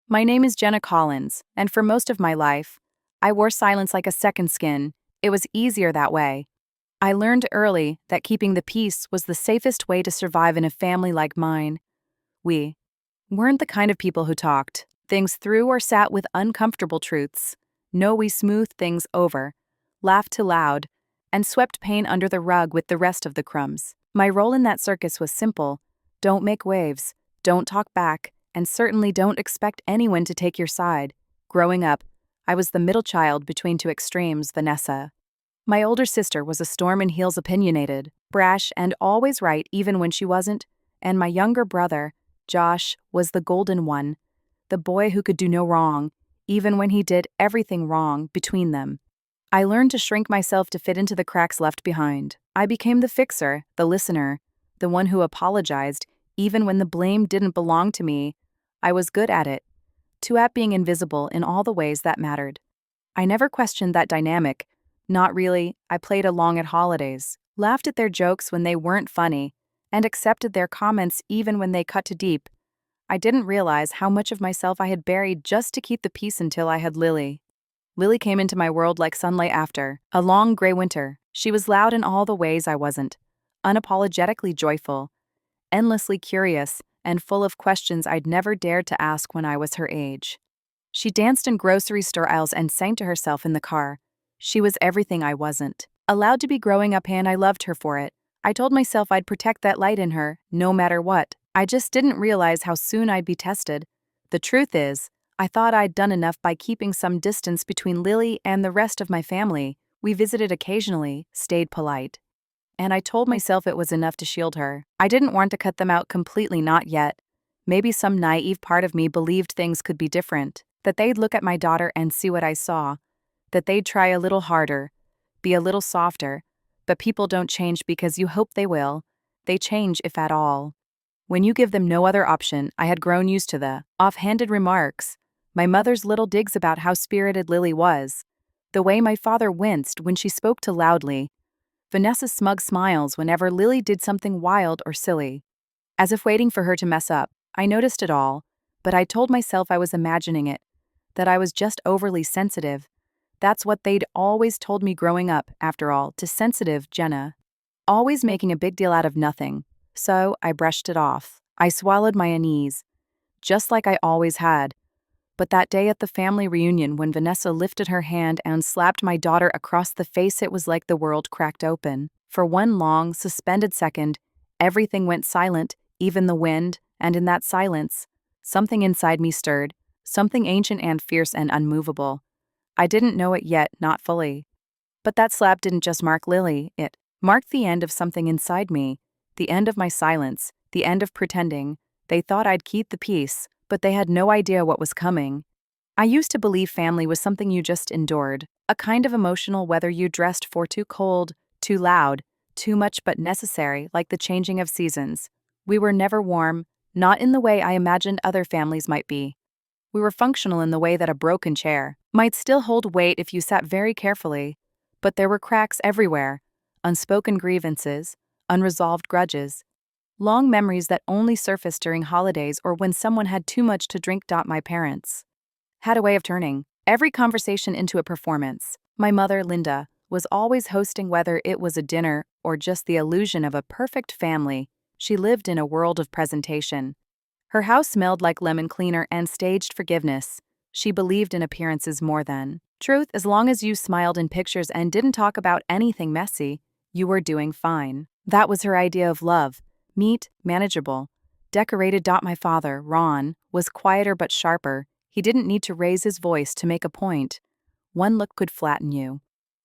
My name is Jenna Collins, and for most of my life, I wore silence like a second skin. It was easier that way. I learned early that keeping the peace was the safest way to survive in a family like mine. We weren't the kind of people who talked things through or sat with uncomfortable truths. No, we smoothed things over, laughed too loud, and swept pain under the rug with the rest of the crumbs. My role in that circus was simple: don't make waves, don't talk back, and certainly don't expect anyone to take your side. Growing up, I was the middle child between two extremes, Vanessa. My older sister was a storm in heels, opinionated, brash, and always right even when she wasn't, and my younger brother, Josh, was the golden one, the boy who could do no wrong, even when he did everything wrong between them. I learned to shrink myself to fit into the cracks left behind. I became the fixer, the listener, the one who apologized, even when the blame didn't belong to me. I was good at it, too at being invisible in all the ways that mattered. I never questioned that dynamic. Not really. I played along at holidays, laughed at their jokes when they weren't funny, and accepted their comments even when they cut too deep. I didn't realize how much of myself I had buried just to keep the peace until I had Lily. Lily came into my world like sunlight after a long gray winter. She was loud in all the ways I wasn't, unapologetically joyful, endlessly curious, and full of questions I'd never dared to ask when I was her age. She danced in grocery store aisles and sang to herself in the car. She was everything I wasn't allowed to be growing up, and I loved her for it. I told myself I'd protect that light in her, no matter what. I just didn't realize how soon I'd be tested. The truth is, I thought I'd done enough by keeping some distance between Lily and the rest of my family. We visited occasionally, stayed polite. And I told myself it was enough to shield her. I didn't want to cut them out completely, not yet. Maybe some naive part of me believed things could be different, that they'd look at my daughter and see what I saw, that they'd try a little harder, be a little softer. But people don't change because you hope they will. They change, if at all, when you give them no other option. I had grown used to the offhanded remarks, my mother's little digs about how spirited Lily was, the way my father winced when she spoke too loudly, Vanessa's smug smiles whenever Lily did something wild or silly, as if waiting for her to mess up. I noticed it all, but I told myself I was imagining it, that I was just overly sensitive. That's what they'd always told me growing up, after all, to sensitive Jenna. Always making a big deal out of nothing. So I brushed it off. I swallowed my unease, just like I always had. But that day at the family reunion, when Vanessa lifted her hand and slapped my daughter across the face, it was like the world cracked open. For one long, suspended second, everything went silent, even the wind, and in that silence, something inside me stirred, something ancient and fierce and unmovable. I didn't know it yet, not fully. But that slap didn't just mark Lily, it marked the end of something inside me, the end of my silence, the end of pretending. They thought I'd keep the peace, but they had no idea what was coming. I used to believe family was something you just endured, a kind of emotional weather you dressed for, too cold, too loud, too much but necessary, like the changing of seasons. We were never warm, not in the way I imagined other families might be. We were functional in the way that a broken chair might still hold weight if you sat very carefully, but there were cracks everywhere, unspoken grievances, unresolved grudges, long memories that only surfaced during holidays or when someone had too much to drink. My parents had a way of turning every conversation into a performance. My mother, Linda, was always hosting, whether it was a dinner or just the illusion of a perfect family. She lived in a world of presentation. Her house smelled like lemon cleaner and staged forgiveness. She believed in appearances more than truth. As long as you smiled in pictures and didn't talk about anything messy, you were doing fine. That was her idea of love. Neat, manageable, decorated. My father, Ron, was quieter but sharper. He didn't need to raise his voice to make a point. One look could flatten you.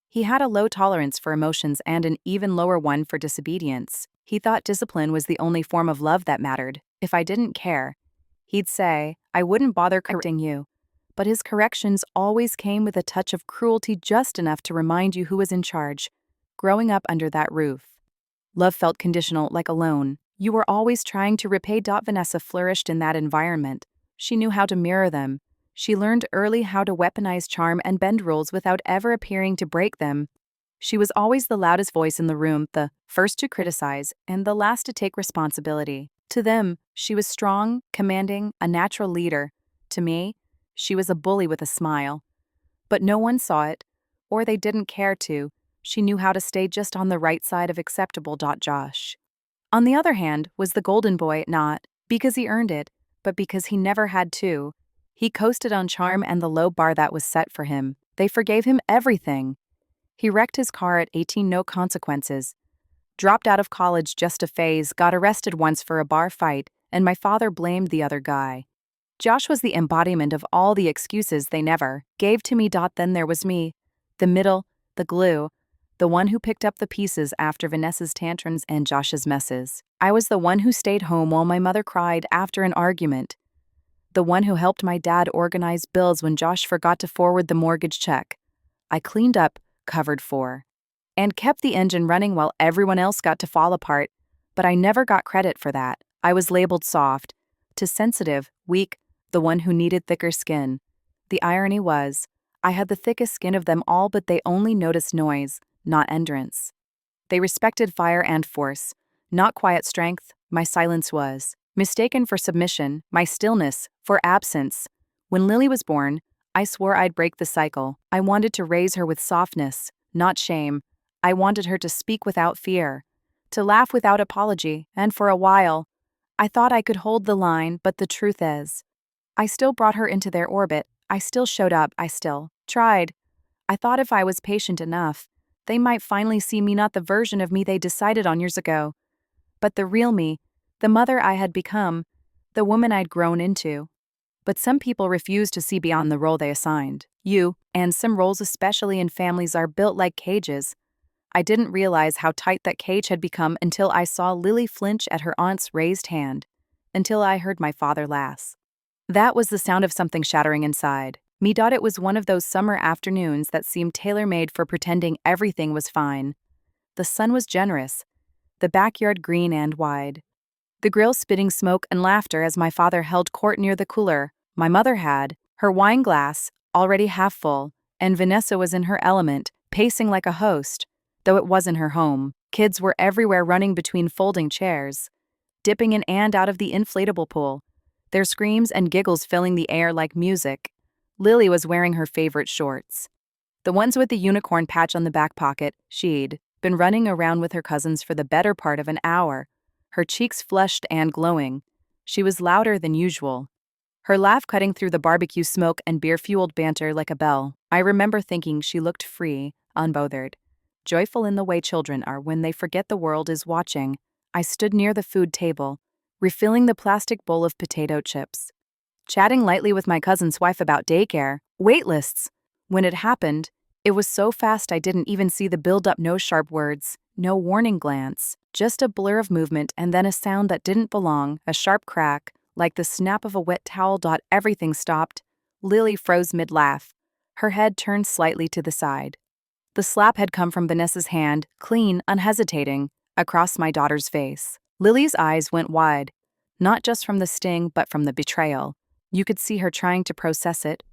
He had a low tolerance for emotions and an even lower one for disobedience. He thought discipline was the only form of love that mattered. If I didn't care, he'd say, I wouldn't bother correcting you. But his corrections always came with a touch of cruelty, just enough to remind you who was in charge. Growing up under that roof, love felt conditional, like a loan. You were always trying to repay. Vanessa flourished in that environment. She knew how to mirror them. She learned early how to weaponize charm and bend rules without ever appearing to break them. She was always the loudest voice in the room, the first to criticize and the last to take responsibility. To them, she was strong, commanding, a natural leader. To me, she was a bully with a smile. But no one saw it, or they didn't care to. She knew how to stay just on the right side of acceptable. Josh, on the other hand, was the golden boy, not because he earned it, but because he never had to. He coasted on charm and the low bar that was set for him. They forgave him everything. He wrecked his car at 18, no consequences. Dropped out of college just a phase, got arrested once for a bar fight, and my father blamed the other guy. Josh was the embodiment of all the excuses they never gave to me. Then there was me, the middle, the glue, the one who picked up the pieces after Vanessa's tantrums and Josh's messes. I was the one who stayed home while my mother cried after an argument. The one who helped my dad organize bills when Josh forgot to forward the mortgage check. I cleaned up, covered for, and kept the engine running while everyone else got to fall apart, but I never got credit for that. I was labeled soft, to sensitive, weak, the one who needed thicker skin. The irony was, I had the thickest skin of them all, but they only noticed noise, not endurance. They respected fire and force, not quiet strength. My silence was mistaken for submission, my stillness for absence. When Lily was born, I swore I'd break the cycle. I wanted to raise her with softness, not shame. I wanted her to speak without fear, to laugh without apology, and for a while, I thought I could hold the line, but the truth is, I still brought her into their orbit. I still showed up. I still tried. I thought if I was patient enough, they might finally see me, not the version of me they decided on years ago, but the real me, the mother I had become, the woman I'd grown into. But some people refuse to see beyond the role they assigned. You, and some roles, especially in families, are built like cages. I didn't realize how tight that cage had become until I saw Lily flinch at her aunt's raised hand, until I heard my father laugh. That was the sound of something shattering inside me. It was one of those summer afternoons that seemed tailor-made for pretending everything was fine. The sun was generous, the backyard green and wide, the grill spitting smoke and laughter as my father held court near the cooler. My mother had her wine glass already half full, and Vanessa was in her element, pacing like a host, though it wasn't her home. Kids were everywhere, running between folding chairs, dipping in and out of the inflatable pool, their screams and giggles filling the air like music. Lily was wearing her favorite shorts, the ones with the unicorn patch on the back pocket. She'd been running around with her cousins for the better part of an hour, her cheeks flushed and glowing. She was louder than usual, her laugh cutting through the barbecue smoke and beer-fueled banter like a bell. I remember thinking she looked free, unbothered, joyful in the way children are when they forget the world is watching. I stood near the food table, refilling the plastic bowl of potato chips, chatting lightly with my cousin's wife about daycare, waitlists. When it happened, it was so fast I didn't even see the build-up. No sharp words, no warning glance, just a blur of movement and then a sound that didn't belong, a sharp crack, like the snap of a wet towel. Everything stopped. Lily froze mid-laugh, her head turned slightly to the side. The slap had come from Vanessa's hand, clean, unhesitating, across my daughter's face. Lily's eyes went wide, not just from the sting but from the betrayal. You could see her trying to process it,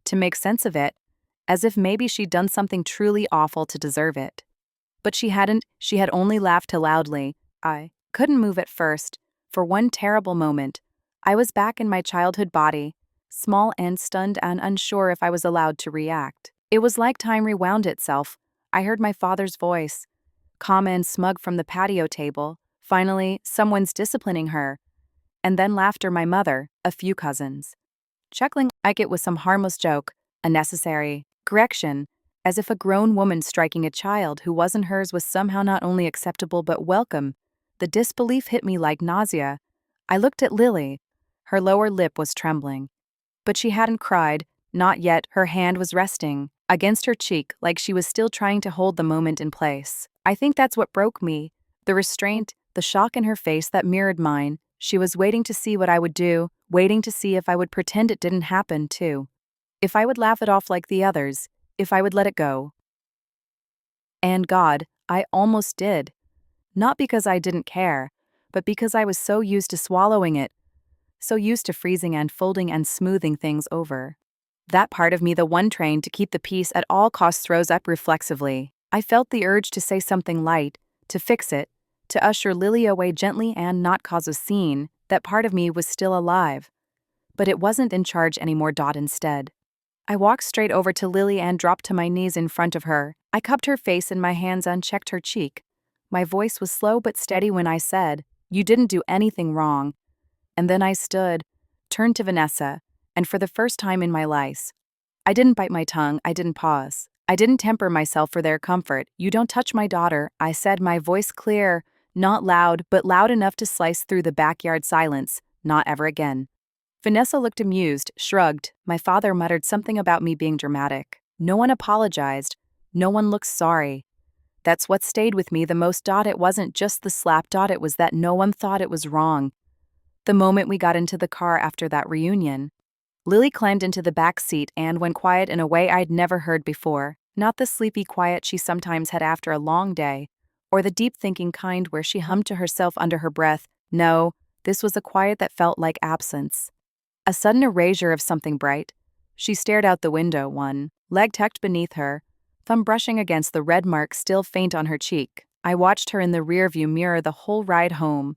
to make sense of it, as if maybe she'd done something truly awful to deserve it. But she hadn't. She had only laughed too loudly. I couldn't move at first. For one terrible moment, I was back in my childhood body, small and stunned and unsure if I was allowed to react. It was like time rewound itself. I heard my father's voice, calm and smug, from the patio table. Finally, someone's disciplining her. And then laughter. My mother, a few cousins, chuckling like it was some harmless joke, a necessary correction, as if a grown woman striking a child who wasn't hers was somehow not only acceptable but welcome. The disbelief hit me like nausea. I looked at Lily. Her lower lip was trembling. But she hadn't cried, not yet. Her hand was resting against her cheek like she was still trying to hold the moment in place. I think that's what broke me, the restraint, the shock in her face that mirrored mine. She was waiting to see what I would do, waiting to see if I would pretend it didn't happen too. If I would laugh it off like the others, if I would let it go. And God, I almost did. Not because I didn't care, but because I was so used to swallowing it, so used to freezing and folding and smoothing things over. That part of me, the one trained to keep the peace at all costs, rose up reflexively. I felt the urge to say something light, to fix it, to usher Lily away gently and not cause a scene. That part of me was still alive. but it wasn't in charge anymore. Instead, I walked straight over to Lily and dropped to my knees in front of her. I cupped her face in my hands and checked her cheek. My voice was slow but steady when I said, "You didn't do anything wrong." And then I stood, turned to Vanessa, and for the first time in my life, I didn't bite my tongue, I didn't pause. I didn't temper myself for their comfort. "You don't touch my daughter," I said, my voice clear, not loud, but loud enough to slice through the backyard silence. "Not ever again." Vanessa looked amused, shrugged. My father muttered something about me being dramatic. No one apologized. No one looked sorry. That's what stayed with me the most. It wasn't just the slap. It was that no one thought it was wrong. The moment we got into the car after that reunion, Lily climbed into the back seat and went quiet in a way I'd never heard before. Not the sleepy quiet she sometimes had after a long day, or the deep thinking kind where she hummed to herself under her breath. No, this was a quiet that felt like absence. A sudden erasure of something bright. She stared out the window, one leg tucked beneath her, thumb brushing against the red mark still faint on her cheek. I watched her in the rearview mirror the whole ride home,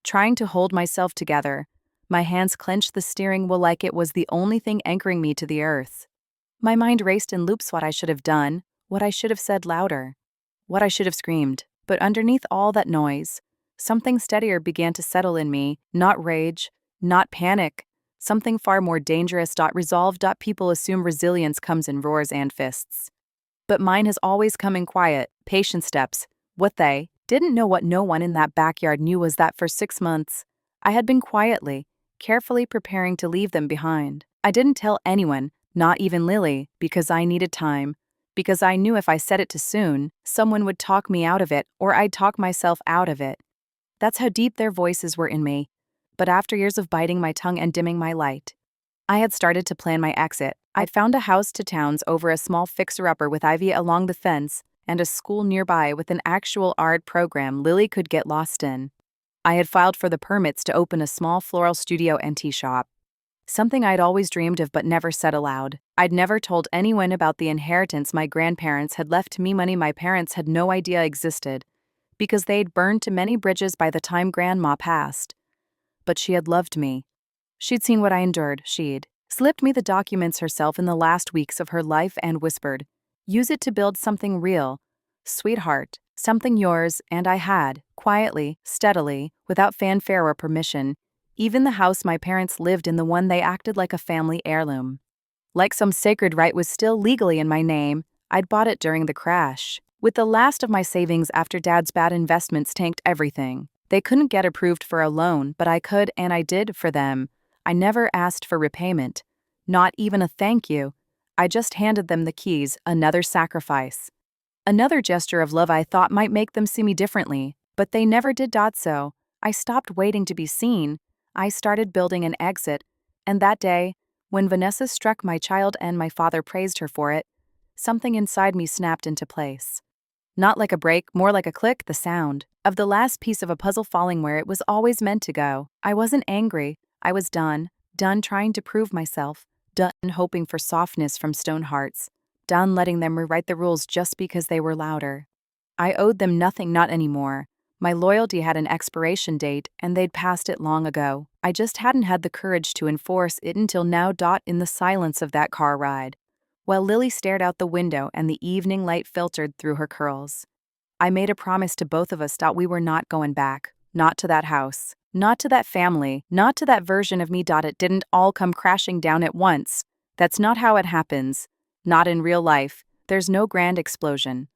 trying to hold myself together. My hands clenched the steering wheel like it was the only thing anchoring me to the earth. My mind raced in loops. What I should have done, what I should have said louder, what I should have screamed. But underneath all that noise, something steadier began to settle in me. Not rage, not panic, something far more dangerous. Resolve. People assume resilience comes in roars and fists. But mine has always come in quiet, patient steps. What they didn't know, what no one in that backyard knew, was that for 6 months, I had been quietly, carefully preparing to leave them behind. I didn't tell anyone, not even Lily, because I needed time, because I knew if I said it too soon, someone would talk me out of it, or I'd talk myself out of it. That's how deep their voices were in me. But after years of biting my tongue and dimming my light, I had started to plan my exit. I'd found a house to towns over a small fixer-upper with ivy along the fence and a school nearby with an actual art program Lily could get lost in. I had filed for the permits to open a small floral studio and tea shop. Something I'd always dreamed of but never said aloud. I'd never told anyone about the inheritance my grandparents had left me, money my parents had no idea existed, because they'd burned too many bridges by the time Grandma passed. But she had loved me. She'd seen what I endured. She'd slipped me the documents herself in the last weeks of her life and whispered, "Use it to build something real. Sweetheart, something yours." And I had, quietly, steadily, without fanfare or permission. Even the house my parents lived in, the one they acted like a family heirloom, like some sacred right, was still legally in my name. I'd bought it during the crash, with the last of my savings after Dad's bad investments tanked everything. They couldn't get approved for a loan, but I could, and I did for them. I never asked for repayment, not even a thank you. I just handed them the keys. Another sacrifice, another gesture of love I thought might make them see me differently, but they never did. So I stopped waiting to be seen. I started building an exit, and that day, when Vanessa struck my child and my father praised her for it, something inside me snapped into place. Not like a break, more like a click, the sound of the last piece of a puzzle falling where it was always meant to go. I wasn't angry. I was done trying to prove myself, done hoping for softness from stone hearts, done letting them rewrite the rules just because they were louder. I owed them nothing, not anymore. My loyalty had an expiration date, and they'd passed it long ago. I just hadn't had the courage to enforce it until now. In the silence of that car ride, while Lily stared out the window and the evening light filtered through her curls, I made a promise to both of us that we were not going back. Not to that house, not to that family, not to that version of me. It didn't all come crashing down at once. That's not how it happens. Not in real life. There's no grand explosion,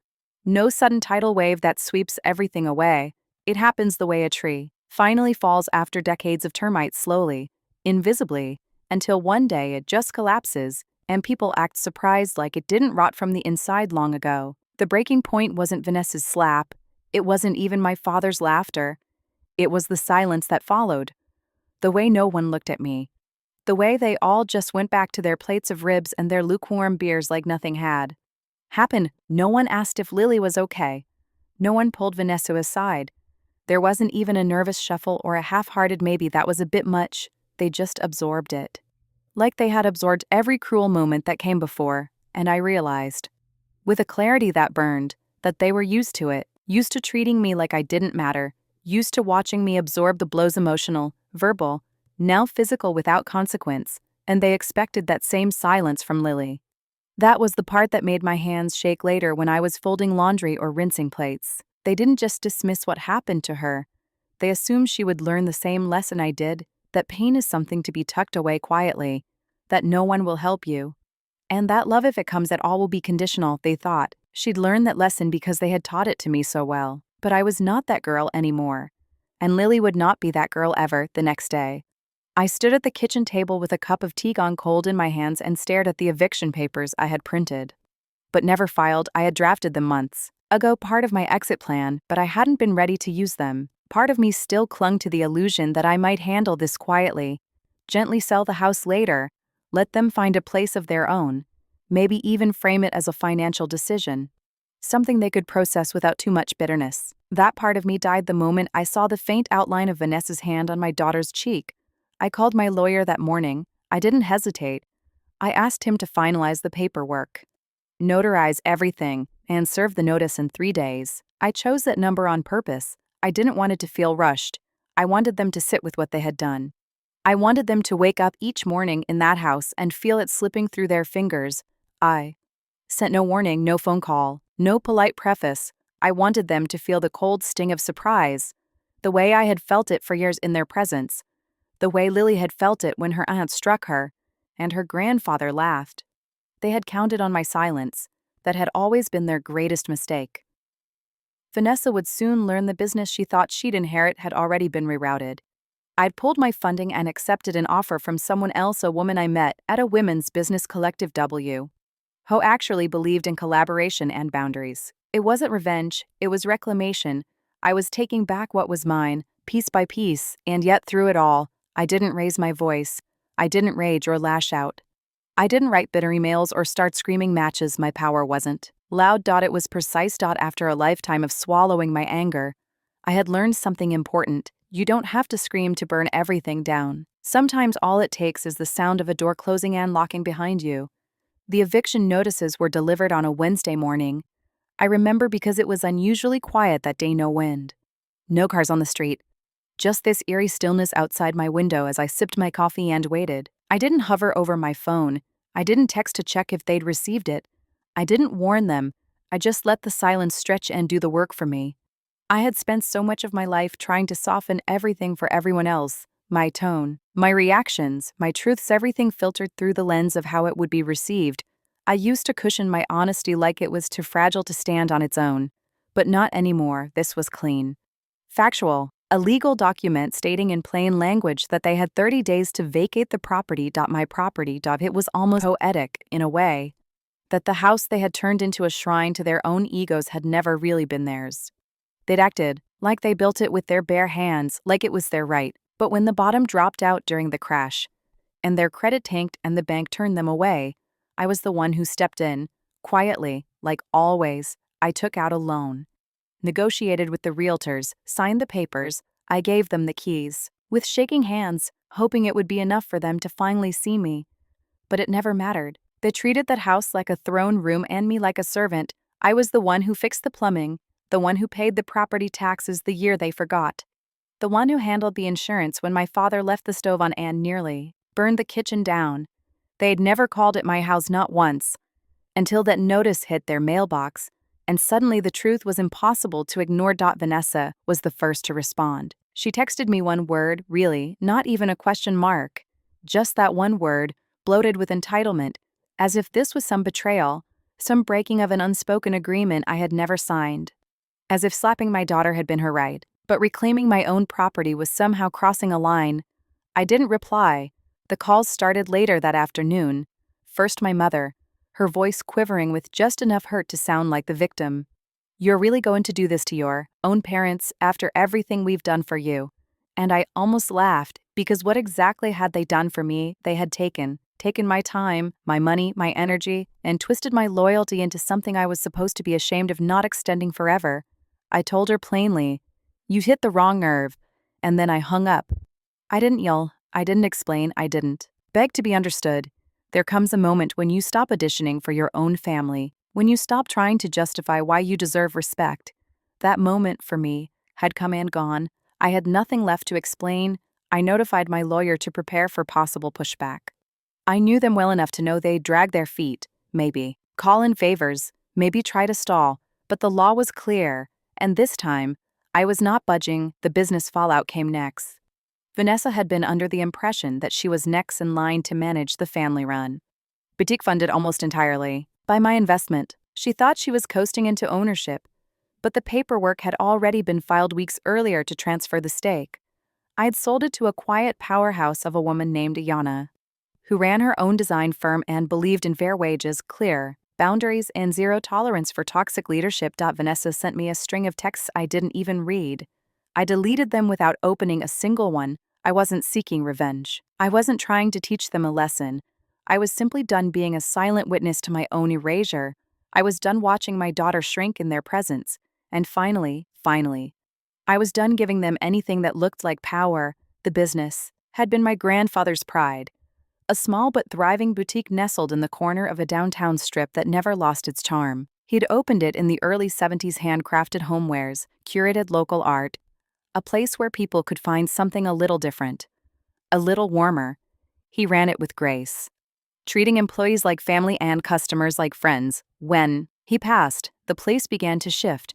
no sudden tidal wave that sweeps everything away. It happens the way a tree finally falls after decades of termites, slowly, invisibly, until one day it just collapses, and people act surprised like it didn't rot from the inside long ago. The breaking point wasn't Vanessa's slap. It wasn't even my father's laughter. It was the silence that followed. The way no one looked at me. The way they all just went back to their plates of ribs and their lukewarm beers like nothing had happened. No one asked if Lily was okay. No one pulled Vanessa aside. There wasn't even a nervous shuffle or a half-hearted maybe that was a bit much. They just absorbed it. Like they had absorbed every cruel moment that came before, and I realized, with a clarity that burned, that they were used to it, used to treating me like I didn't matter, used to watching me absorb the blows, emotional, verbal, now physical without consequence, and they expected that same silence from Lily. That was the part that made my hands shake later when I was folding laundry or rinsing plates. They didn't just dismiss what happened to her. They assumed she would learn the same lesson I did, that pain is something to be tucked away quietly, that no one will help you. And that love, if it comes at all, will be conditional, they thought. She'd learned that lesson because they had taught it to me so well. But I was not that girl anymore. And Lily would not be that girl ever the next day. I stood at the kitchen table with a cup of tea gone cold in my hands and stared at the eviction papers I had printed. But never filed. I had drafted them months ago, part of my exit plan, but I hadn't been ready to use them. Part of me still clung to the illusion that I might handle this quietly, gently sell the house later, let them find a place of their own, maybe even frame it as a financial decision, something they could process without too much bitterness. That part of me died the moment I saw the faint outline of Vanessa's hand on my daughter's cheek. I called my lawyer that morning. I didn't hesitate. I asked him to finalize the paperwork, notarize everything, and serve the notice in 3 days. I chose that number on purpose. I didn't want it to feel rushed. I wanted them to sit with what they had done. I wanted them to wake up each morning in that house and feel it slipping through their fingers. I sent no warning, no phone call, no polite preface. I wanted them to feel the cold sting of surprise, the way I had felt it for years in their presence, the way Lily had felt it when her aunt struck her, and her grandfather laughed. They had counted on my silence. That had always been their greatest mistake. Vanessa would soon learn the business she thought she'd inherit had already been rerouted. I'd pulled my funding and accepted an offer from someone else, a woman I met at a women's business collective who actually believed in collaboration and boundaries. It wasn't revenge, it was reclamation. I was taking back what was mine, piece by piece, and yet through it all, I didn't raise my voice. I didn't rage or lash out. I didn't write bitter emails or start screaming matches. My power wasn't loud. It was precise. After a lifetime of swallowing my anger, I had learned something important. You don't have to scream to burn everything down. Sometimes all it takes is the sound of a door closing and locking behind you. The eviction notices were delivered on a Wednesday morning. I remember because it was unusually quiet that day. No wind, no cars on the street, just this eerie stillness outside my window as I sipped my coffee and waited. I didn't hover over my phone. I didn't text to check if they'd received it. I didn't warn them. I just let the silence stretch and do the work for me. I had spent so much of my life trying to soften everything for everyone else. My tone, my reactions, my truths, everything filtered through the lens of how it would be received. I used to cushion my honesty like it was too fragile to stand on its own. But not anymore. This was clean. Factual. A legal document stating in plain language that they had 30 days to vacate the property. My property. It was almost poetic, in a way, that the house they had turned into a shrine to their own egos had never really been theirs. They'd acted like they built it with their bare hands, like it was their right. But when the bottom dropped out during the crash, and their credit tanked and the bank turned them away, I was the one who stepped in, quietly, like always. I took out a loan, negotiated with the realtors, signed the papers. I gave them the keys, with shaking hands, hoping it would be enough for them to finally see me. But it never mattered. They treated that house like a throne room and me like a servant. I was the one who fixed the plumbing, the one who paid the property taxes the year they forgot, the one who handled the insurance when my father left the stove on and nearly burned the kitchen down. They'd never called at my house, not once, until that notice hit their mailbox, and suddenly the truth was impossible to ignore. Vanessa was the first to respond. She texted me one word, really, not even a question mark. Just that one word, bloated with entitlement, as if this was some betrayal, some breaking of an unspoken agreement I had never signed. As if slapping my daughter had been her right, but reclaiming my own property was somehow crossing a line. I didn't reply. The calls started later that afternoon. First my mother, her voice quivering with just enough hurt to sound like the victim. "You're really going to do this to your own parents after everything we've done for you?" And I almost laughed, because what exactly had they done for me? They had taken my time, my money, my energy, and twisted my loyalty into something I was supposed to be ashamed of not extending forever. I told her plainly, "You hit the wrong nerve," and then I hung up. I didn't yell, I didn't explain, I didn't beg to be understood. There comes a moment when you stop auditioning for your own family, when you stop trying to justify why you deserve respect. That moment, for me, had come and gone. I had nothing left to explain. I notified my lawyer to prepare for possible pushback. I knew them well enough to know they'd drag their feet, maybe, call in favors, maybe try to stall, but the law was clear, and this time, I was not budging. The business fallout came next. Vanessa had been under the impression that she was next in line to manage the family run. Boutique funded almost entirely by my investment. She thought she was coasting into ownership, but the paperwork had already been filed weeks earlier to transfer the stake. I'd sold it to a quiet powerhouse of a woman named Yana, who ran her own design firm and believed in fair wages, clear boundaries, and zero tolerance for toxic leadership. Vanessa sent me a string of texts I didn't even read. I deleted them without opening a single one. I wasn't seeking revenge. I wasn't trying to teach them a lesson. I was simply done being a silent witness to my own erasure. I was done watching my daughter shrink in their presence. And finally, I was done giving them anything that looked like power. The business had been my grandfather's pride. A small but thriving boutique nestled in the corner of a downtown strip that never lost its charm. He'd opened it in the early 70s, handcrafted homewares, curated local art, a place where people could find something a little different, a little warmer. He ran it with grace, treating employees like family and customers like friends. When he passed, the place began to shift.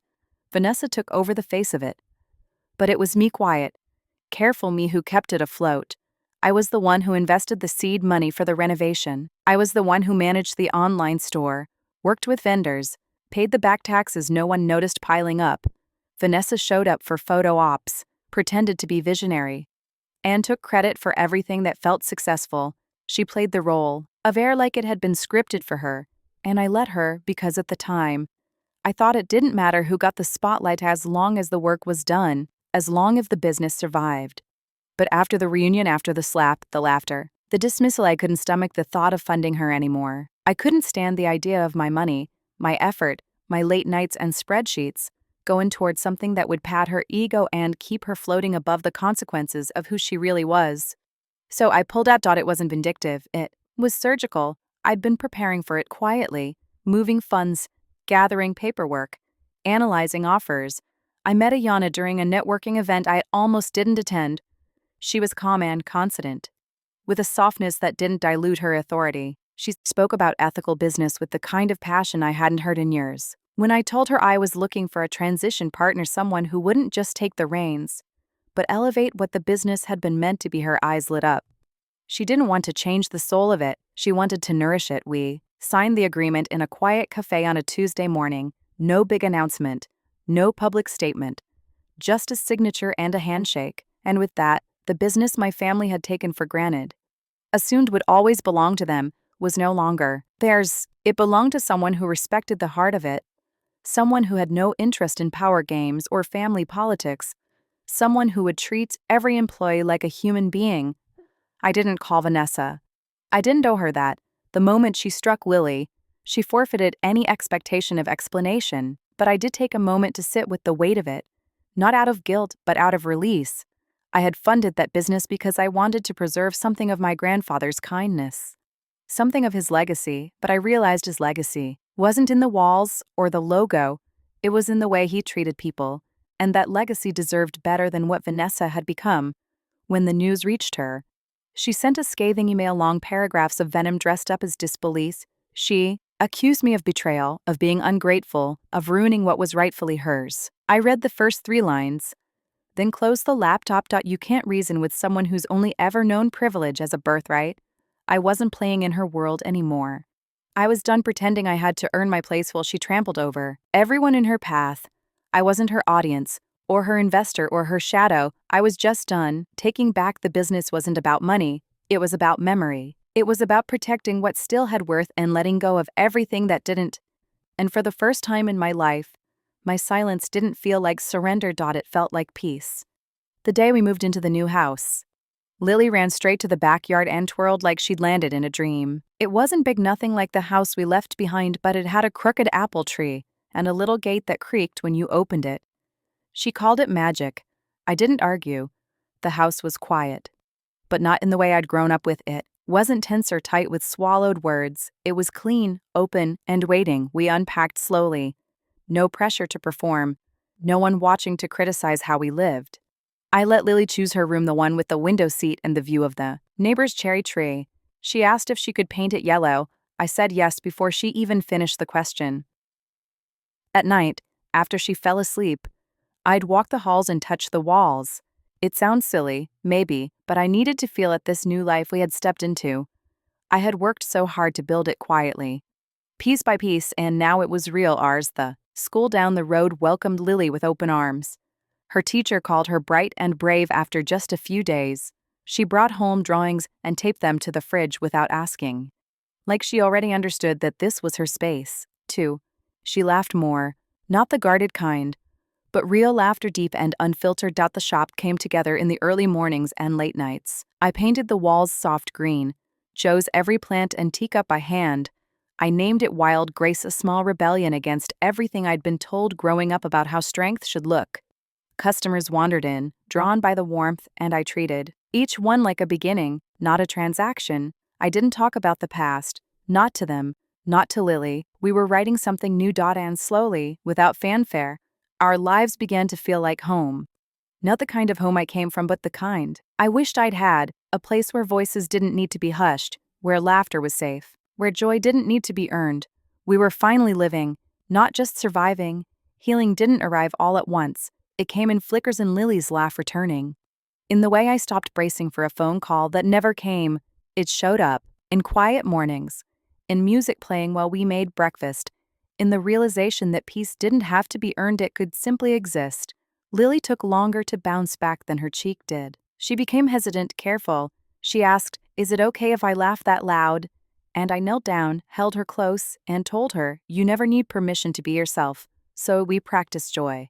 Vanessa took over the face of it. But it was me, quiet, careful me, who kept it afloat. I was the one who invested the seed money for the renovation. I was the one who managed the online store, worked with vendors, paid the back taxes no one noticed piling up. Vanessa showed up for photo ops, pretended to be visionary, and took credit for everything that felt successful. She played the role of heir like it had been scripted for her, and I let her because at the time, I thought it didn't matter who got the spotlight as long as the work was done, as long as the business survived. But after the reunion, after the slap, the laughter, the dismissal, I couldn't stomach the thought of funding her anymore. I couldn't stand the idea of my money, my effort, my late nights and spreadsheets going towards something that would pad her ego and keep her floating above the consequences of who she really was. So I pulled out. It wasn't vindictive, it was surgical. I'd been preparing for it quietly, moving funds, gathering paperwork, analyzing offers. I met Ayana during a networking event I almost didn't attend. She was calm and confident, with a softness that didn't dilute her authority. She spoke about ethical business with the kind of passion I hadn't heard in years. When I told her I was looking for a transition partner, someone who wouldn't just take the reins, but elevate what the business had been meant to be, her eyes lit up. She didn't want to change the soul of it, she wanted to nourish it. We signed the agreement in a quiet cafe on a Tuesday morning. No big announcement, no public statement, just a signature and a handshake. And with that, the business my family had taken for granted, assumed would always belong to them, was no longer theirs. It belonged to someone who respected the heart of it, someone who had no interest in power games or family politics, someone who would treat every employee like a human being. I didn't call Vanessa. I didn't owe her that. The moment she struck Lily, she forfeited any expectation of explanation, but I did take a moment to sit with the weight of it, not out of guilt, but out of release. I had funded that business because I wanted to preserve something of my grandfather's kindness, something of his legacy, but I realized his legacy wasn't in the walls or the logo, it was in the way he treated people, and that legacy deserved better than what Vanessa had become. When the news reached her, she sent a scathing email, long paragraphs of venom dressed up as disbelief. She accused me of betrayal, of being ungrateful, of ruining what was rightfully hers. I read the first 3 lines, then closed the laptop. You can't reason with someone who's only ever known privilege as a birthright. I wasn't playing in her world anymore. I was done pretending I had to earn my place while she trampled over everyone in her path. I wasn't her audience, or her investor, or her shadow. I was just done. Taking back the business wasn't about money, it was about memory. It was about protecting what still had worth and letting go of everything that didn't. And for the first time in my life, my silence didn't feel like surrender. It felt like peace. The day we moved into the new house, Lily ran straight to the backyard and twirled like she'd landed in a dream. It wasn't big, nothing like the house we left behind, but it had a crooked apple tree and a little gate that creaked when you opened it. She called it magic. I didn't argue. The house was quiet, but not in the way I'd grown up with it. Wasn't tense or tight with swallowed words. It was clean, open, and waiting. We unpacked slowly. No pressure to perform. No one watching to criticize how we lived. I let Lily choose her room, the one with the window seat and the view of the neighbor's cherry tree. She asked if she could paint it yellow. I said yes before she even finished the question. At night, after she fell asleep, I'd walk the halls and touch the walls. It sounds silly, maybe, but I needed to feel at this new life we had stepped into. I had worked so hard to build it quietly, piece by piece, and now it was real ours. The school down the road welcomed Lily with open arms. Her teacher called her bright and brave after just a few days. She brought home drawings and taped them to the fridge without asking. Like she already understood that this was her space, too. She laughed more, not the guarded kind, but real laughter, deep and unfiltered. The shop came together in the early mornings and late nights. I painted the walls soft green, chose every plant and teacup by hand. I named it Wild Grace, a small rebellion against everything I'd been told growing up about how strength should look. Customers wandered in, drawn by the warmth, and I treated each one like a beginning, not a transaction. I didn't talk about the past, not to them, not to Lily. We were writing something new. And slowly, without fanfare, our lives began to feel like home. Not the kind of home I came from, but the kind I wished I'd had, a place where voices didn't need to be hushed, where laughter was safe, where joy didn't need to be earned. We were finally living, not just surviving. Healing didn't arrive all at once. It came in flickers, and Lily's laugh returning. In the way I stopped bracing for a phone call that never came, it showed up, in quiet mornings, in music playing while we made breakfast, in the realization that peace didn't have to be earned, it could simply exist. Lily took longer to bounce back than her cheek did. She became hesitant, careful. She asked, "Is it okay if I laugh that loud?" And I knelt down, held her close, and told her, "You never need permission to be yourself." So we practiced joy.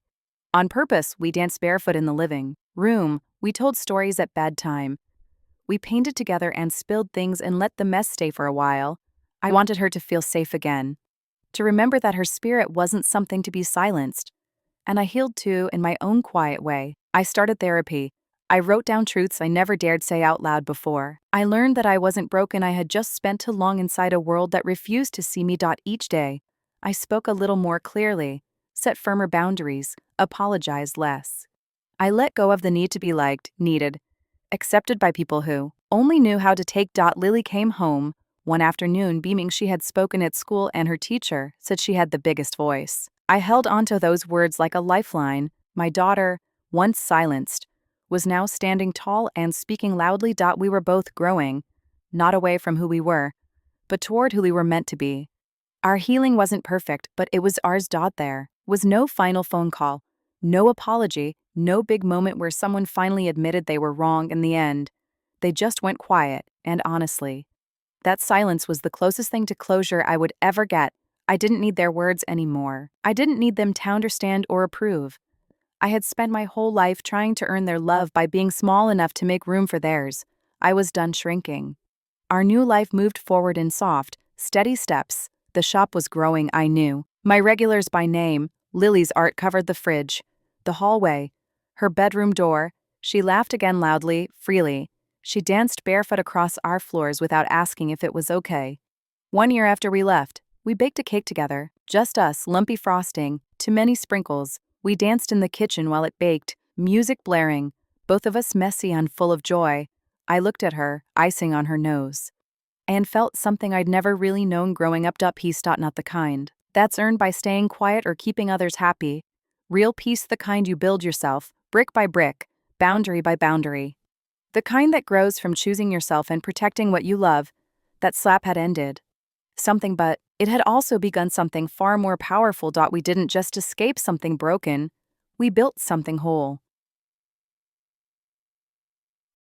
On purpose, we danced barefoot in the living room. We told stories at bedtime. We painted together and spilled things and let the mess stay for a while. I wanted her to feel safe again, to remember that her spirit wasn't something to be silenced. And I healed too, in my own quiet way. I started therapy. I wrote down truths I never dared say out loud before. I learned that I wasn't broken. I had just spent too long inside a world that refused to see me. Each day, I spoke a little more clearly, set firmer boundaries, apologized less. I let go of the need to be liked, needed, accepted by people who only knew how to take. Lily came home one afternoon beaming. She had spoken at school, and her teacher said she had the biggest voice. I held onto those words like a lifeline. My daughter, once silenced, was now standing tall and speaking loudly. We were both growing, not away from who we were, but toward who we were meant to be. Our healing wasn't perfect, but it was ours. There was no final phone call, no apology, no big moment where someone finally admitted they were wrong. In the end, they just went quiet, and honestly, that silence was the closest thing to closure I would ever get. I didn't need their words anymore. I didn't need them to understand or approve. I had spent my whole life trying to earn their love by being small enough to make room for theirs. I was done shrinking. Our new life moved forward in soft, steady steps. The shop was growing, I knew. My regulars by name. Lily's art covered the fridge, the hallway, her bedroom door. She laughed again loudly, freely. She danced barefoot across our floors without asking if it was okay. 1 year after we left, we baked a cake together, just us, lumpy frosting, too many sprinkles. We danced in the kitchen while it baked, music blaring, both of us messy and full of joy. I looked at her, icing on her nose, and felt something I'd never really known growing up. Peace, not the kind that's earned by staying quiet or keeping others happy. Real peace, the kind you build yourself, brick by brick, boundary by boundary. The kind that grows from choosing yourself and protecting what you love. That slap had ended something, but it had also begun something far more powerful. We didn't just escape something broken, we built something whole.